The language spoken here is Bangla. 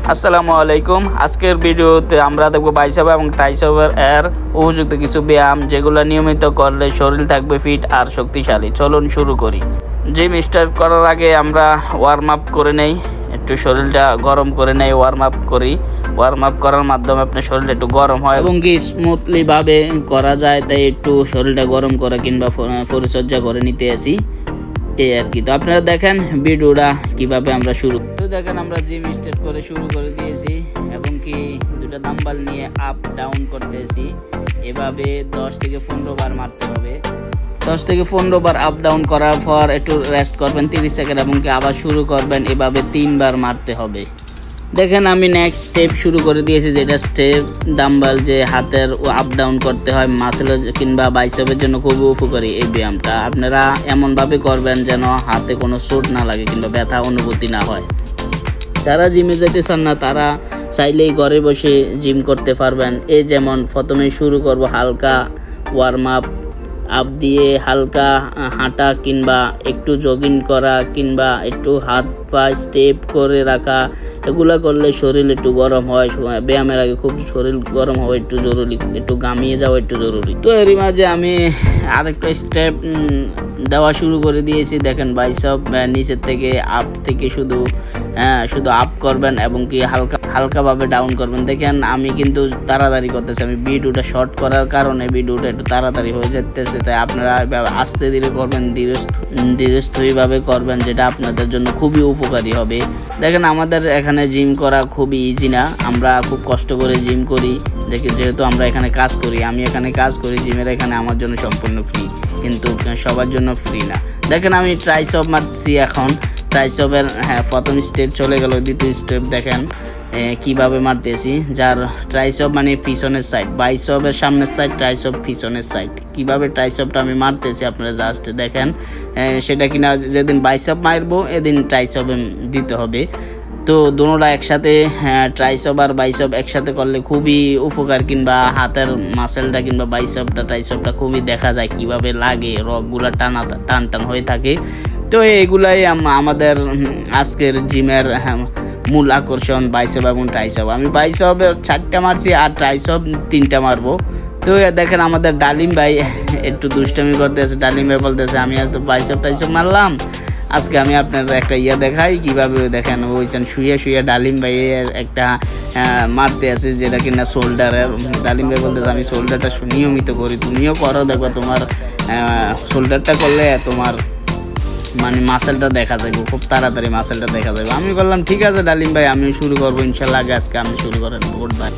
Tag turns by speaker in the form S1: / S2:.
S1: আসসালামু আলাইকুম। আজকের ভিডিওতে আমরা দেখব বাইসেপ এবং ট্রাইসেপের উপযুক্ত কিছু ব্যায়াম যেগুলো নিয়মিত করলে শরীর থাকবে ফিট আর শক্তিশালী। চলুন শুরু করি। জিম স্টার্ট করার আগে আমরা ওয়ার্ম আপ করে নেই, একটু শরীরটা গরম করে নেই। ওয়ার্ম আপ করি, ওয়ার্ম আপ করার মাধ্যমে আপনার শরীরটা একটু গরম হয় এবং কি স্মুথলি ভাবে করা যায়, তাই একটু শরীরটা গরম করা কিংবা পরিচর্যা করে নিতে আসি এই আর কি। তো আপনারা দেখেন ভিডিওটা কিভাবে আমরা শুরু। তো দেখেন আমরা জিম স্টার্ট করে শুরু করে দিয়েছি এবং কি দুটো ডাম্বেল নিয়ে আপ ডাউন করতেছি। এভাবে 10 থেকে 15 বার মারতে হবে। 10 থেকে 15 বার আপ ডাউন করার পর একটু রেস্ট করবেন 30 সেকেন্ড এবং কি আবার শুরু করবেন। এভাবে 3 বার মারতে হবে। দেখেন আমি নেক্সট স্টেপ শুরু করে দিয়েছি, যেটা স্টেপ ডাম্বেল যে হাতের আপ ডাউন করতে হয় মাসেলের কিংবা বাইসেপের জন্য খুবই উপকারী। এই ব্যায়ামটা আপনারা এমনভাবে করবেন যেন হাতে কোনো চোট না লাগে কিংবা ব্যথা অনুভূতি না হয়। যারা জিমে যেতে চান না তারা চাইলেই ঘরে বসে জিম করতে পারবেন। এই যেমন প্রথমে শুরু করব হালকা ওয়ার্ম আপ দিয়ে হালকা হাঁটা কিংবা একটু জগিং করা কিংবা একটু হাত পা স্টেপ করে রাখা। এগুলো করলে শরীর একটু গরম হয়। ব্যায়ামের আগে খুব শরীর গরম হওয়া একটু জরুরি, একটু ঘামিয়ে যাওয়া একটু জরুরি। তো এরই মাঝে আমি আরেকটা স্টেপ দেওয়া শুরু করে দিয়েছি। দেখেন বাইসেপ নিচের থেকে আপ থেকে শুধু আপ করবেন এবং কি হালকাভাবে ডাউন করবেন। দেখেন আমি কিন্তু তাড়াতাড়ি করতেছি, আমি ভিডিওটা শর্ট করার কারণে ভিডিওটা একটু তাড়াতাড়ি হয়ে যেতেছে, তাই আপনারা আস্তে ধীরে করবেন, ধীরস্থিরভাবে করবেন, যেটা আপনাদের জন্য খুবই উপকারী হবে। দেখেন আমাদের এখানে জিম করা খুবই ইজি না, আমরা খুব কষ্ট করে জিম করি। দেখি যেহেতু আমরা এখানে কাজ করি, আমি এখানে কাজ করি, জিমের এখানে আমার জন্য সম্পূর্ণ ফ্রি, কিন্তু সবার জন্য ফ্রি না। দেখেন আমি ট্রাইসেপ মারছি এখন। ট্রাইসেপের প্রথম স্টেপ চলে গেল, দ্বিতীয় স্টেপ দেখেন কিভাবে মারতেছি। যার ট্রাইসেপ মানে পিছনের সাইড, বাইসেপের সামনের সাইড, ট্রাইসেপ পিছনের সাইড। কিভাবে ট্রাইসেপটা আমি মারতেছি আপনারা জাস্ট দেখেন। সেটা কিনা যেদিন বাইসেপ মারবো এদিন ট্রাইসেপ দিতে হবে। তো দুটোটা একসাথে ট্রাইসেপ আর বাইসেপ একসাথে করলে খুবই উপকার, কিংবা হাতের মাসেলটা কিংবা বাইসেপটা ট্রাইসেপটা খুবই দেখা যায় কিভাবে লাগে, রগগুলা টান হয়ে থাকে। তো এইগুলাই আমাদের আজকের জিমের মূল আকর্ষণ, বাইসেপ এবং ট্রাইসেপ। আমি বাইসেপ 4টা মারছি আর ট্রাইসেপ 3টা মারবো। তো দেখেন আমাদের ডালিম ভাই একটু দুষ্টামি করতেছে। ডালিম ভাই বলতেছে আমি আজ তো বাইসেপ টাইসেপ মারলাম, আজকে আমি আপনার একটা দেখাই কিভাবে। দেখেন ওইখান শুয়ে ডালিম ভাই একটা মারতে আছে, যেটা কিনা শোল্ডারের। ডালিম ভাই বলতেছে আমি শোল্ডারটা নিয়মিত করি, তুমিও করো, দেখো তোমার শোল্ডারটা করলে তোমার মানে মাসেলটা দেখা যাবে, খুব তাড়াতাড়ি মাসেলটা দেখা যাবে। আমি বললাম ঠিক আছে ডালিম ভাই, আমি শুরু করবো ইনশাল্লাহ। আজকে আমি শুরু করেন, গুড বাই।